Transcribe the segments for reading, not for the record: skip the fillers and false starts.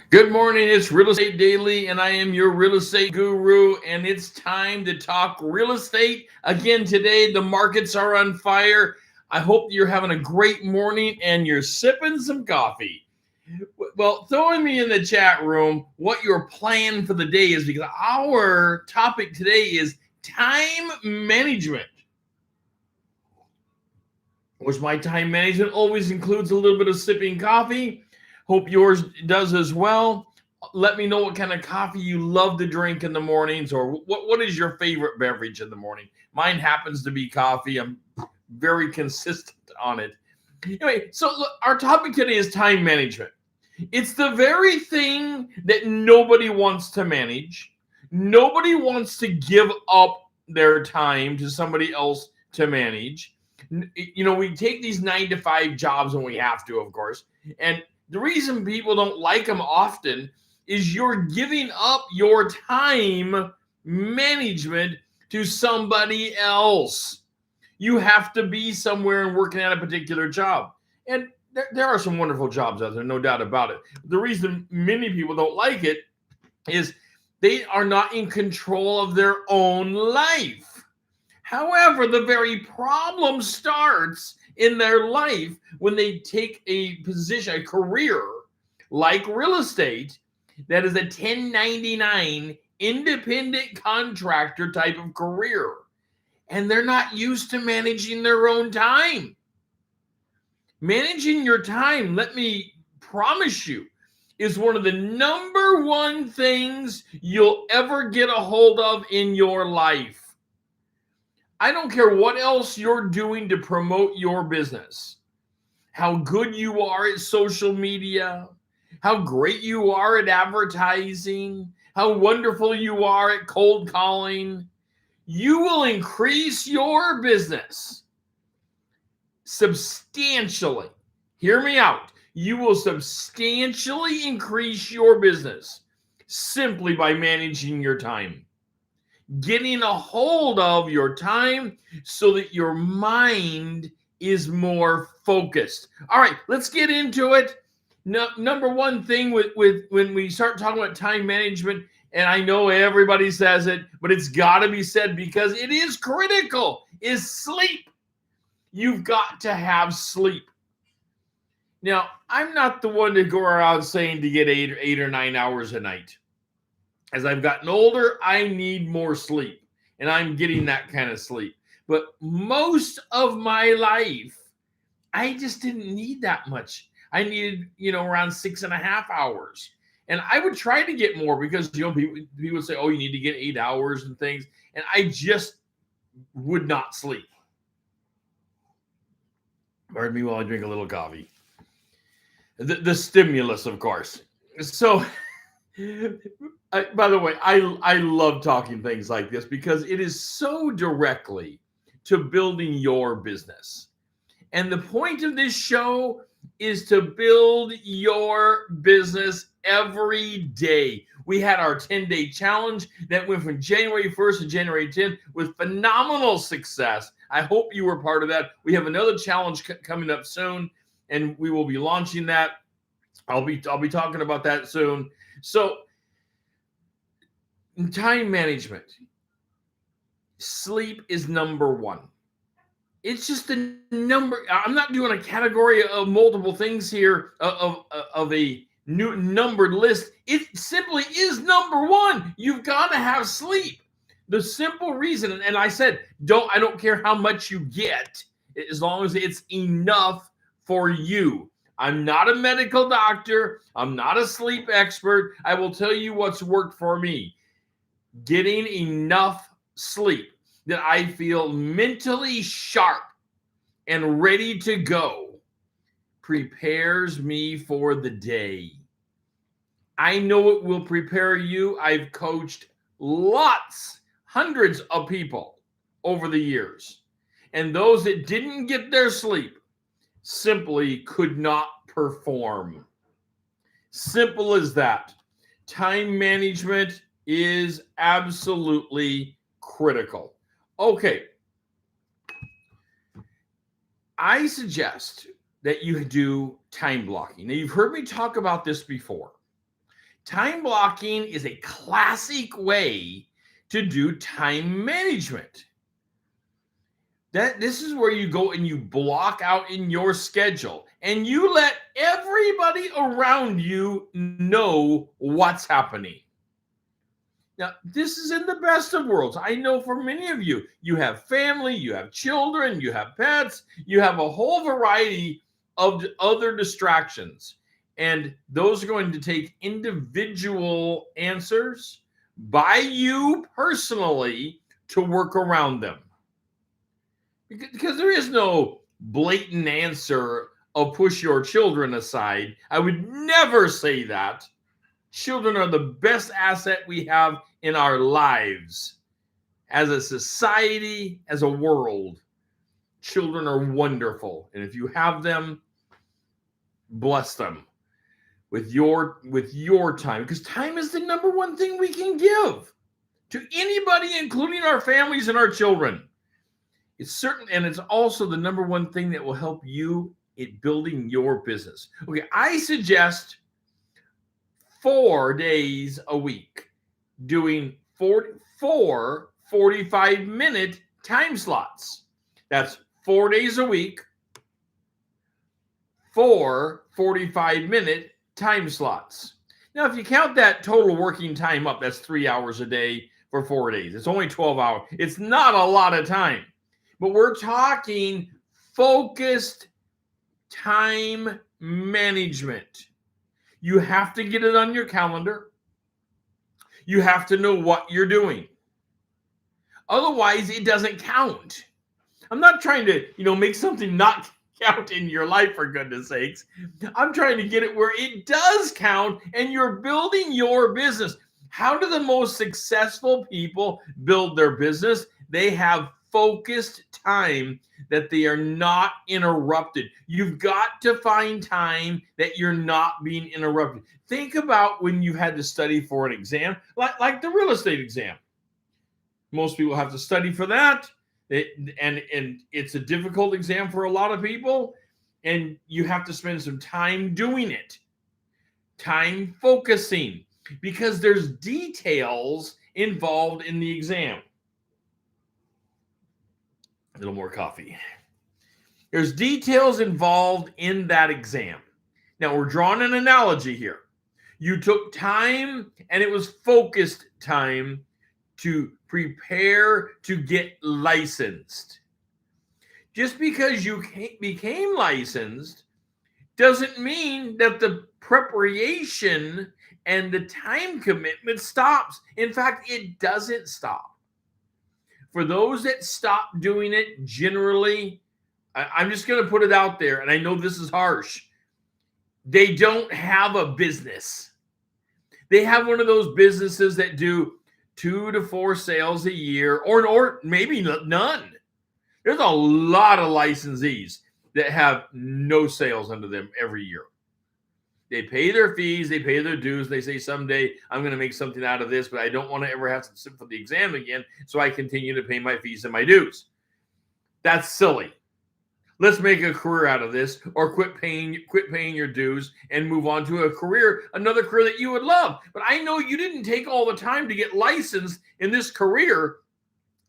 Good morning. It's Real Estate Daily, and I am your real estate guru. And it's time to talk real estate again today. The markets are on fire. I hope you're having a great morning and you're sipping some coffee. Well, throwing me in the chat room what your plan for the day is, because our topic today is time management, which my time management always includes a little bit of sipping coffee. Hope yours does as well. Let me know what kind of coffee you love to drink in the mornings, or what is your favorite beverage in the morning. Mine happens to be coffee. I'm very consistent on it. Anyway, so look, our topic today is time management. It's the very thing that nobody wants to manage. Nobody wants to give up their time to somebody else to manage. We take these 9 to 5 jobs when we have to, of course. And the reason people don't like them often is you're giving up your time management to somebody else. You have to be somewhere and working at a particular job. And there are some wonderful jobs out there, no doubt about it. The reason many people don't like it is they are not in control of their own life. However, the very problem starts in their life when they take a position, a career like real estate, that is a 1099 independent contractor type of career. And they're not used to managing their own time. Managing your time, let me promise you, is one of the number one things you'll ever get a hold of in your life. I don't care what else you're doing to promote your business, how good you are at social media, how great you are at advertising, how wonderful you are at cold calling. You will increase your business substantially. Hear me out. You will substantially increase your business simply by managing your time. Getting a hold of your time so that your mind is more focused. All right, let's get into it. Number one thing with when we start talking about time management, and I know everybody says it, but it's got to be said because it is critical, is sleep. You've got to have sleep. Now, I'm not the one to go around saying to get 8 or 9 hours a night. As I've gotten older, I need more sleep, and I'm getting that kind of sleep. But most of my life, I just didn't need that much. I needed, around 6.5 hours. And I would try to get more because, people would say, oh, you need to get 8 hours and things. And I just would not sleep. Pardon me while I drink a little coffee. The stimulus, of course. So, by the way, I love talking things like this because it is so directly to building your business. And the point of this show is to build your business every day. We had our 10-day challenge that went from January 1st to January 10th with phenomenal success. I hope you were part of that. We have another challenge coming up soon, and we will be launching that. I'll be talking about that soon. So, time management. Sleep is number one. It's just a number. I'm not doing a category of multiple things here of a new numbered list. It simply is number one. You've got to have sleep. The simple reason, and I said, I don't care how much you get, as long as it's enough for you. I'm not a medical doctor. I'm not a sleep expert. I will tell you what's worked for me. Getting enough sleep that I feel mentally sharp and ready to go prepares me for the day. I know it will prepare you. I've coached hundreds of people over the years. And those that didn't get their sleep simply could not perform. Simple as that. Time management is absolutely critical. Okay. I suggest that you do time blocking. Now, you've heard me talk about this before. Time blocking is a classic way to do time management. This is where you go and you block out in your schedule and you let everybody around you know what's happening. Now, this is in the best of worlds. I know for many of you, you have family, you have children, you have pets, you have a whole variety of other distractions. And those are going to take individual answers by you personally to work around them. Because there is no blatant answer of push your children aside. I would never say that. Children are the best asset we have in our lives. As a society, as a world, children are wonderful. And if you have them, bless them with your time. Because time is the number one thing we can give to anybody, including our families and our children. It's certain, and it's also the number one thing that will help you in building your business. Okay, I suggest 4 days a week doing 4 45-minute time slots. That's 4 days a week, 4 45-minute time slots. Now, if you count that total working time up, that's 3 hours a day for 4 days. It's only 12 hours. It's not a lot of time. But we're talking focused time management. You have to get it on your calendar. You have to know what you're doing. Otherwise, it doesn't count. I'm not trying to, make something not count in your life, for goodness sakes. I'm trying to get it where it does count and you're building your business. How do the most successful people build their business? They have focused time that they are not interrupted. You've got to find time that you're not being interrupted. Think about when you had to study for an exam, like the real estate exam. Most people have to study for that. And it's a difficult exam for a lot of people. And you have to spend some time doing it. Time focusing. Because there's details involved in the exam. A little more coffee. There's details involved in that exam. Now, we're drawing an analogy here. You took time, and it was focused time to prepare to get licensed. Just because you became licensed doesn't mean that the preparation and the time commitment stops. In fact, it doesn't stop. For those that stop doing it, generally, I'm just going to put it out there, and I know this is harsh. They don't have a business. They have one of those businesses that do 2 to 4 sales a year, or maybe none. There's a lot of licensees that have no sales under them every year. They pay their fees, they pay their dues. They say, someday I'm going to make something out of this, but I don't want to ever have to sit for the exam again, so I continue to pay my fees and my dues. That's silly. Let's make a career out of this, or quit paying your dues and move on to another career that you would love. But I know you didn't take all the time to get licensed in this career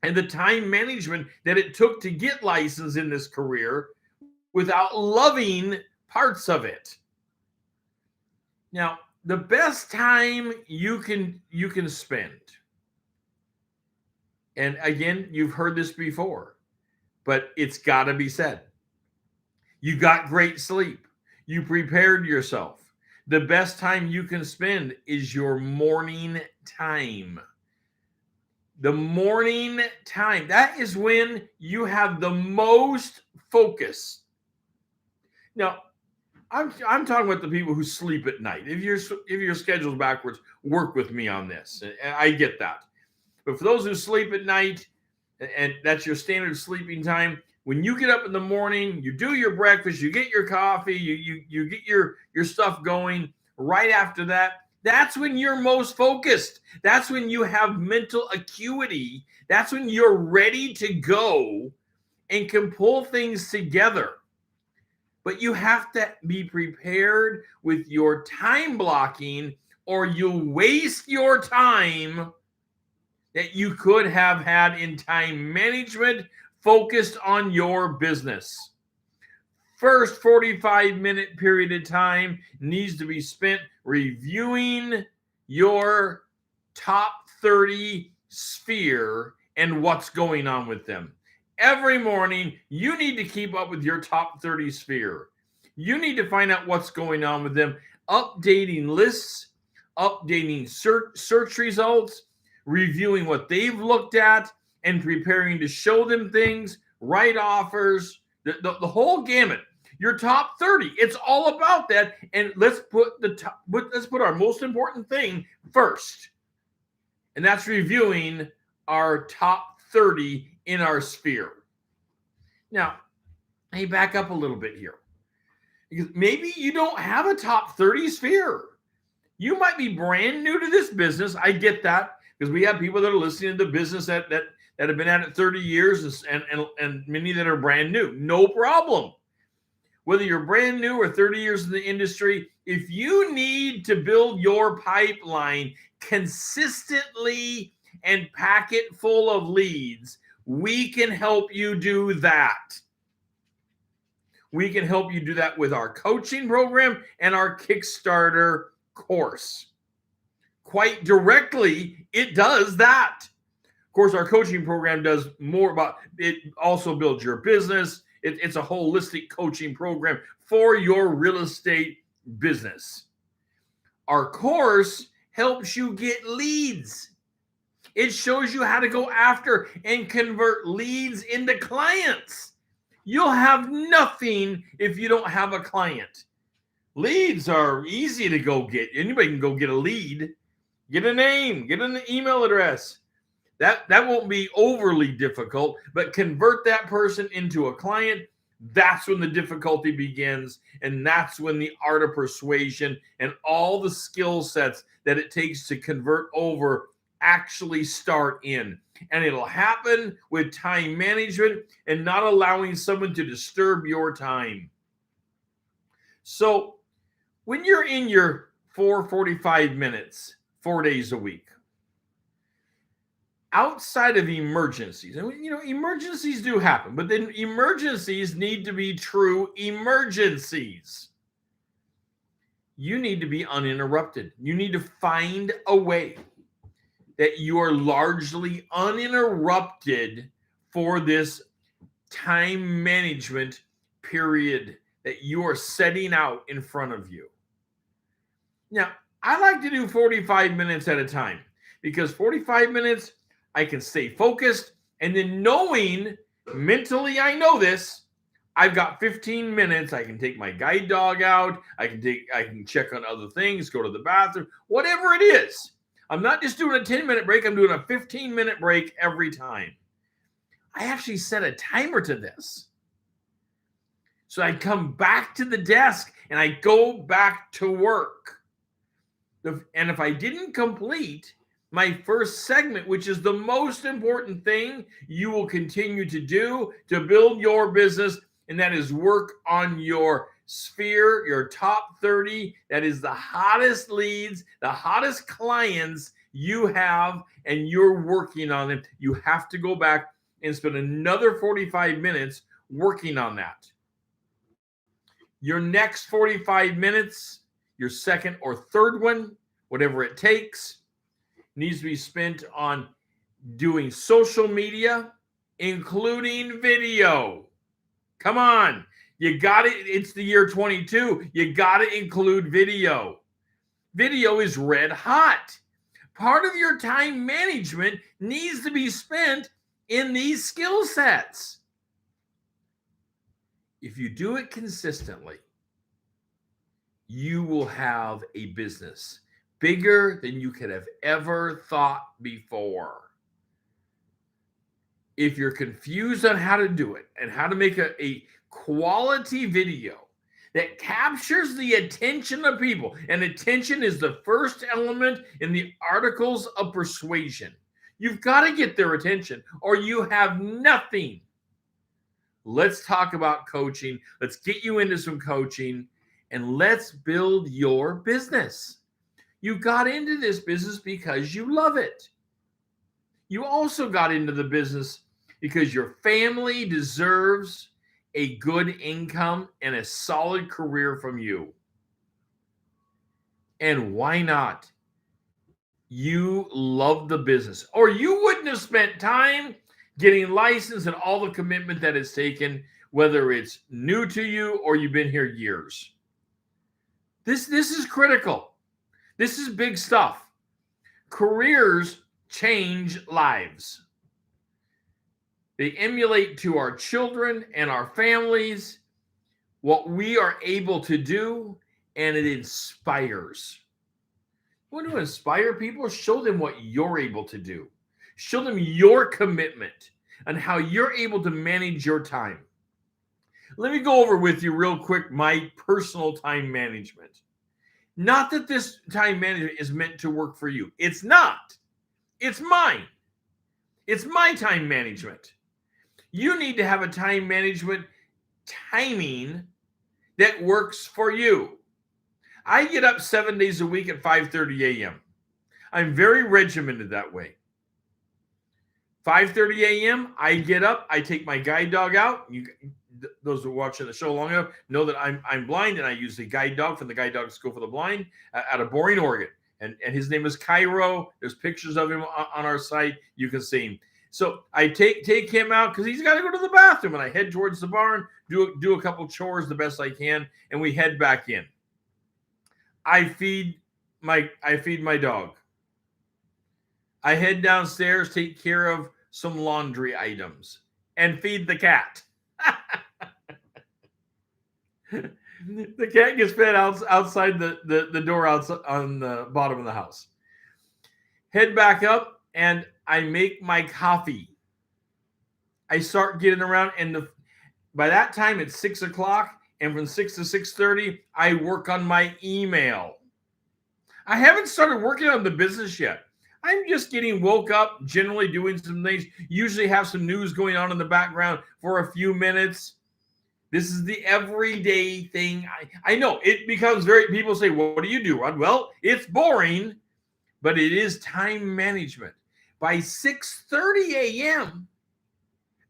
and the time management that it took to get licensed in this career without loving parts of it. Now, the best time you can spend, and again, you've heard this before, but it's got to be said. You got great sleep. You prepared yourself. The best time you can spend is your morning time. The morning time. That is when you have the most focus. Now, I'm talking about the people who sleep at night. If your schedule's backwards, work with me on this. I get that. But for those who sleep at night, and that's your standard sleeping time, when you get up in the morning, you do your breakfast, you get your coffee, you get your stuff going. Right after that, that's when you're most focused. That's when you have mental acuity. That's when you're ready to go and can pull things together. But you have to be prepared with your time blocking, or you'll waste your time that you could have had in time management focused on your business. First 45-minute period of time needs to be spent reviewing your top 30 sphere and what's going on with them. Every morning, you need to keep up with your top 30 sphere. You need to find out what's going on with them, updating lists, updating search results, reviewing what they've looked at, and preparing to show them things, write offers, the whole gamut. Your top 30. It's all about that. And let's put our most important thing first. And that's reviewing our top 30 in our sphere. Now, let me back up a little bit here. Because maybe you don't have a top 30 sphere. You might be brand new to this business. I get that, because we have people that are listening to the business that have been at it 30 years and many that are brand new. No problem. Whether you're brand new or 30 years in the industry, if you need to build your pipeline consistently and pack it full of leads, we can help you do that. We can help you do that with our coaching program and our Kickstarter course. Quite directly, it does that. Of course, our coaching program does more about it, also builds your business. It's a holistic coaching program for your real estate business. Our course helps you get leads. It shows you how to go after and convert leads into clients. You'll have nothing if you don't have a client. Leads are easy to go get. Anybody can go get a lead. Get a name, get an email address. That won't be overly difficult, but convert that person into a client. That's when the difficulty begins, and that's when the art of persuasion and all the skill sets that it takes to convert over actually start in. And it'll happen with time management and not allowing someone to disturb your time. So when you're in your 45 minutes, 4 days a week, outside of emergencies, and emergencies do happen, but then emergencies need to be true emergencies. You need to be uninterrupted. You need to find a way that you are largely uninterrupted for this time management period that you are setting out in front of you. Now, I like to do 45 minutes at a time, because 45 minutes, I can stay focused, and then knowing mentally, I know this, I've got 15 minutes. I can take my guide dog out. I can check on other things, go to the bathroom, whatever it is. I'm not just doing a 10-minute break. I'm doing a 15-minute break every time. I actually set a timer to this. So I come back to the desk and I go back to work. And if I didn't complete my first segment, which is the most important thing you will continue to do to build your business, and that is work on your sphere, your top 30. That is the hottest leads, the hottest clients you have, and you're working on them. You have to go back and spend another 45 minutes working on that. Your next 45 minutes, your second or third one, whatever it takes, needs to be spent on doing social media, including video. Come on. You got it. It's the year 22. You got to include video. Video is red hot. Part of your time management needs to be spent in these skill sets. If you do it consistently, you will have a business bigger than you could have ever thought before. If you're confused on how to do it and how to make a quality video that captures the attention of people, and attention is the first element in the articles of persuasion. You've got to get their attention or you have nothing. Let's talk about coaching. Let's get you into some coaching and let's build your business. You got into this business because you love it. You also got into the business because your family deserves a good income and a solid career from you. And why not? You love the business, or you wouldn't have spent time getting licensed and all the commitment that it's taken, whether it's new to you or you've been here years. This is critical. This is big stuff. Careers change lives. They emulate to our children and our families what we are able to do, and it inspires. You want to inspire people? Show them what you're able to do. Show them your commitment and how you're able to manage your time. Let me go over with you real quick my personal time management. Not that this time management is meant to work for you. It's not. It's mine. It's my time management. You need to have a time management timing that works for you. I get up 7 days a week at 5:30 a.m. I'm very regimented that way. 5:30 a.m., I get up, I take my guide dog out. Those who are watching the show long enough know that I'm blind, and I use the guide dog from the Guide Dog School for the Blind out of Boring, Oregon. And his name is Cairo. There's pictures of him on our site. You can see him. So I take him out because he's got to go to the bathroom, and I head towards the barn, do a couple chores the best I can, and we head back in. I feed my dog. I head downstairs, take care of some laundry items, and feed the cat. The cat gets fed outside the door outside on the bottom of the house. Head back up, and I make my coffee. I start getting around, and by that time it's 6 o'clock, and from 6 to 6:30, I work on my email. I haven't started working on the business yet. I'm just getting woke up, generally doing some things, usually have some news going on in the background for a few minutes. This is the everyday thing. I know it becomes people say, well, what do you do, Rod? Well, it's boring, but it is time management. By 6:30 a.m.,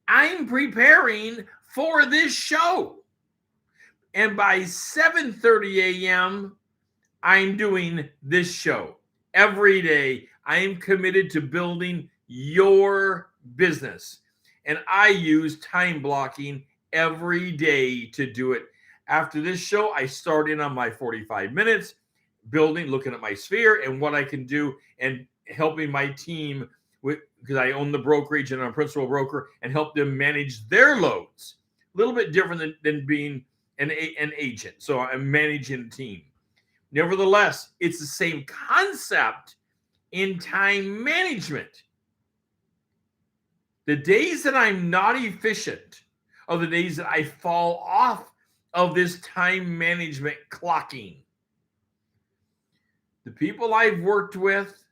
I'm preparing for this show. And by 7:30 a.m., I'm doing this show. Every day, I am committed to building your business. And I use time blocking every day to do it. After this show, I start in on my 45 minutes, looking at my sphere and what I can do, and helping my team because I own the brokerage and I'm a principal broker, and help them manage their loads. A little bit different than being an agent. So I'm managing a team. Nevertheless, it's the same concept in time management. The days that I'm not efficient are the days that I fall off of this time management clocking. The people I've worked with,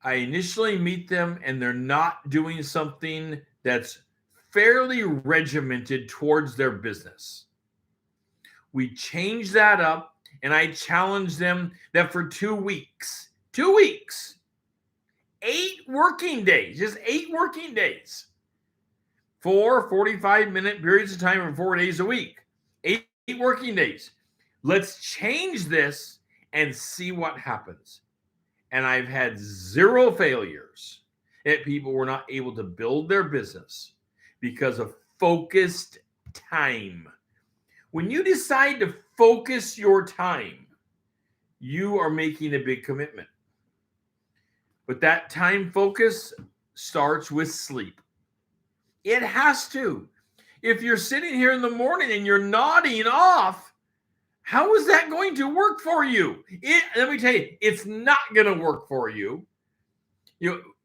I initially meet them and they're not doing something that's fairly regimented towards their business. We change that up, and I challenge them that for 2 weeks, 8 working days, just 8 working days, 4 45-minute periods of time for 4 days a week, 8 working days. Let's change this and see what happens. And I've had 0 failures that people were not able to build their business because of focused time. When you decide to focus your time, you are making a big commitment. But that time focus starts with sleep. It has to. If you're sitting here in the morning and you're nodding off, how is that going to work for you? Let me tell you, it's not going to work for you.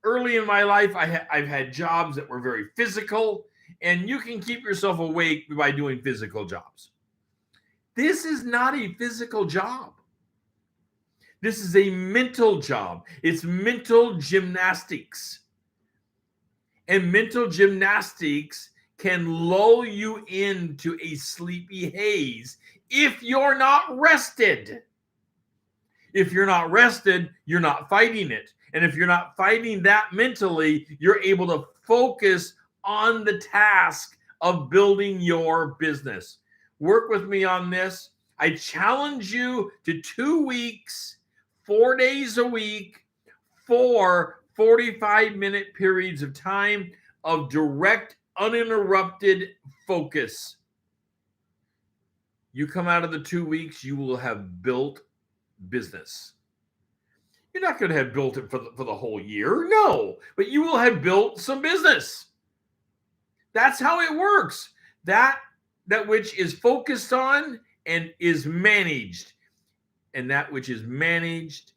Early in my life, I've had jobs that were very physical, and you can keep yourself awake by doing physical jobs. This is not a physical job. This is a mental job. It's mental gymnastics. And mental gymnastics can lull you into a sleepy haze if you're not rested. If you're not rested, you're not fighting it. And if you're not fighting that mentally, you're able to focus on the task of building your business. Work with me on this. I challenge you to 2 weeks, 4 days a week, 45-minute periods of time of direct, uninterrupted focus. You come out of the 2 weeks, you will have built business. You're not going to have built it for the whole year. No, but you will have built some business. That's how it works. That which is focused on and is managed, and that which is managed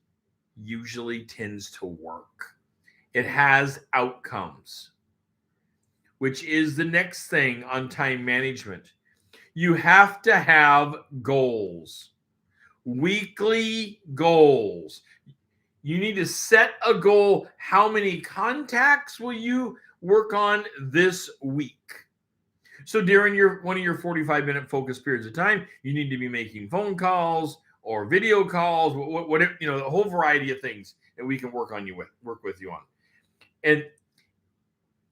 usually tends to work. It has outcomes, which is the next thing on time management. You have to have goals, weekly goals. You need to set a goal. How many contacts will you work on this week? So during one of your 45-minute focus periods of time, you need to be making phone calls or video calls, whatever, a whole variety of things that we can work with you on. And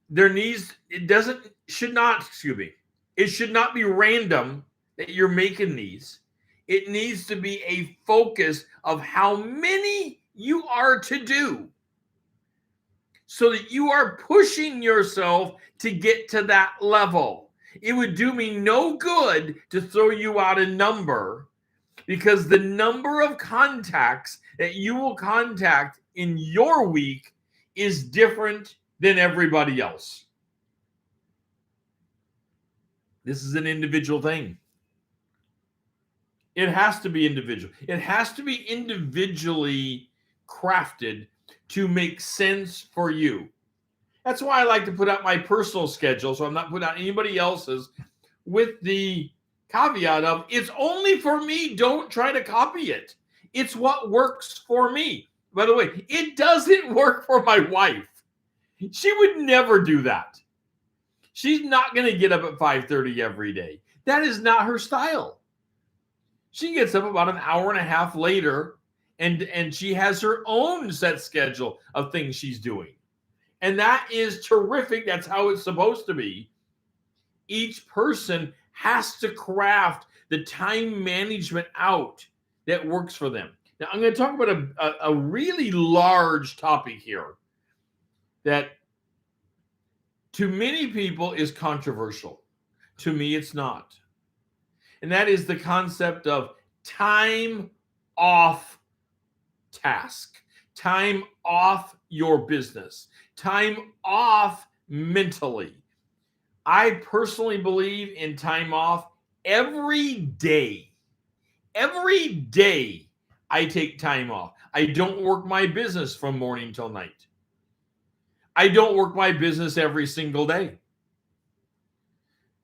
it should not be random that you're making these. It needs to be a focus of how many you are to do, so that you are pushing yourself to get to that level. It would do me no good to throw you out a number, because the number of contacts that you will contact in your week is different than everybody else. This is an individual thing. It has to be individual. It has to be individually crafted to make sense for you. That's why I like to put out my personal schedule, so I'm not putting out anybody else's, with the caveat of, it's only for me. Don't try to copy it. It's what works for me. By the way, it doesn't work for my wife. She would never do that. She's not going to get up at 5:30 every day. That is not her style. She gets up about an hour and a half later, and she has her own set schedule of things she's doing. And that is terrific. That's how it's supposed to be. Each person has to craft the time management out that works for them. Now, I'm going to talk about a really large topic here that to many people is controversial. To me, it's not. And that is the concept of time off task, time off your business, time off mentally. I personally believe in time off every day. Every day I take time off. I don't work my business from morning till night. I don't work my business every single day.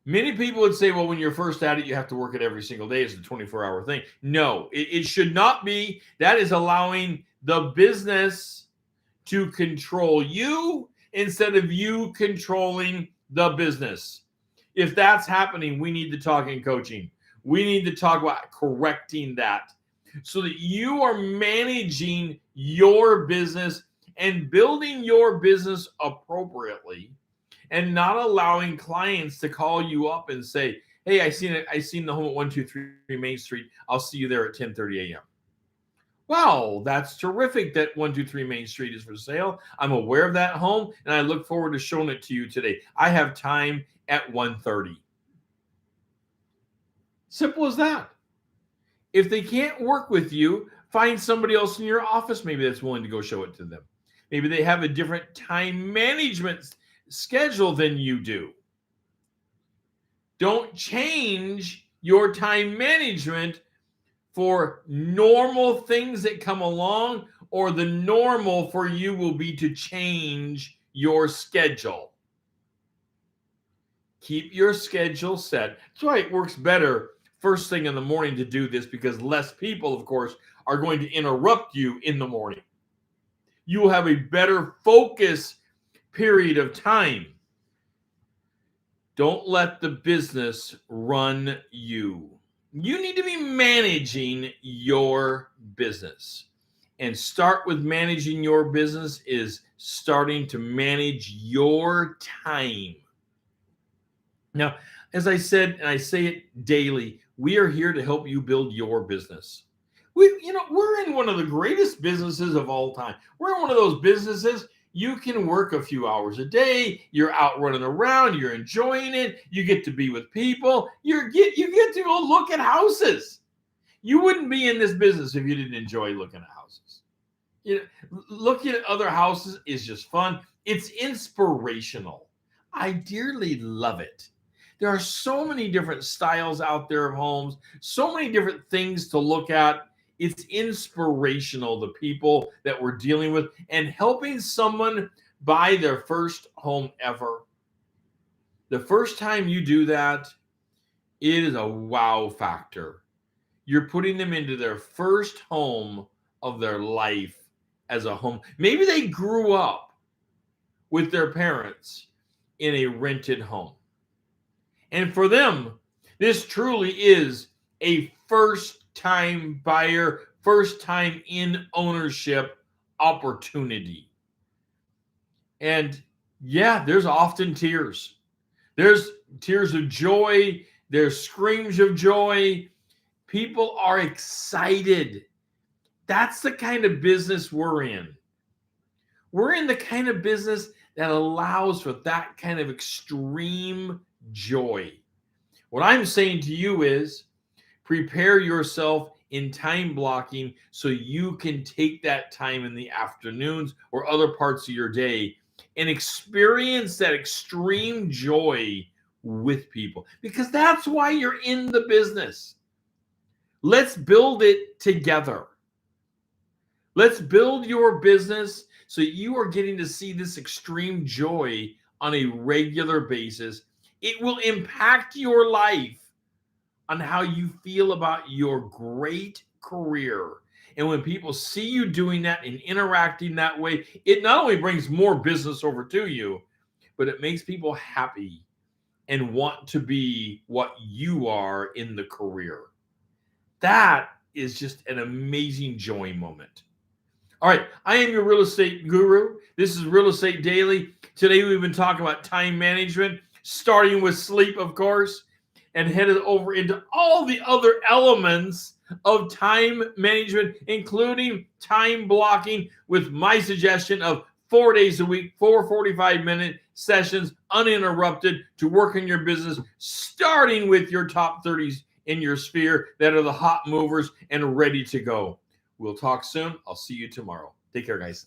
Many people would say, well, when you're first at it, you have to work it every single day. It's a 24-hour thing. No, it should not be. That is allowing the business to control you instead of you controlling the business. If that's happening, we need to talk in coaching. We need to talk about correcting that so that you are managing your business and building your business appropriately, and not allowing clients to call you up and say, hey, I seen the home at 123 Main Street. I'll see you there at 10:30 a.m. Wow, that's terrific that 123 Main Street is for sale. I'm aware of that home, and I look forward to showing it to you today. I have time at 1:30. Simple as that. If they can't work with you, find somebody else in your office maybe that's willing to go show it to them. Maybe they have a different time management schedule than you do. Don't change your time management for normal things that come along, or the normal for you will be to change your schedule. Keep your schedule set. That's why it works better first thing in the morning to do this, because less people, of course, are going to interrupt you in the morning. You will have a better focus period of time. Don't let the business run you. You need to be managing your business. And start with managing your business is starting to manage your time. Now, as I said, and I say it daily, we are here to help you build your business. We're in one of the greatest businesses of all time. We're in one of those businesses you can work a few hours a day. You're out running around. You're enjoying it. You get to be with people. You get to go look at houses. You wouldn't be in this business if you didn't enjoy looking at houses. Looking at other houses is just fun. It's inspirational. I dearly love it. There are so many different styles out there of homes, so many different things to look at. It's inspirational, the people that we're dealing with, and helping someone buy their first home ever. The first time you do that, it is a wow factor. You're putting them into their first home of their life as a home. Maybe they grew up with their parents in a rented home. And for them, this truly is a first-time buyer, first-time in ownership opportunity. And yeah, there's often tears. There's tears of joy. There's screams of joy. People are excited. That's the kind of business we're in. We're in the kind of business that allows for that kind of extreme joy. What I'm saying to you is prepare yourself in time blocking so you can take that time in the afternoons or other parts of your day and experience that extreme joy with people, because that's why you're in the business. Let's build it together. Let's build your business so you are getting to see this extreme joy on a regular basis. It will impact your life on how you feel about your great career. And when people see you doing that and interacting that way, it not only brings more business over to you, but it makes people happy and want to be what you are in the career. That is just an amazing joy moment. All right, I am your real estate guru. This is Real Estate Daily. Today we've been talking about time management, starting with sleep, of course, and headed over into all the other elements of time management, including time blocking, with my suggestion of 4 days a week, 4 45-minute sessions, uninterrupted, to work in your business, starting with your top 30s in your sphere that are the hot movers and ready to go. We'll talk soon. I'll see you tomorrow. Take care, guys.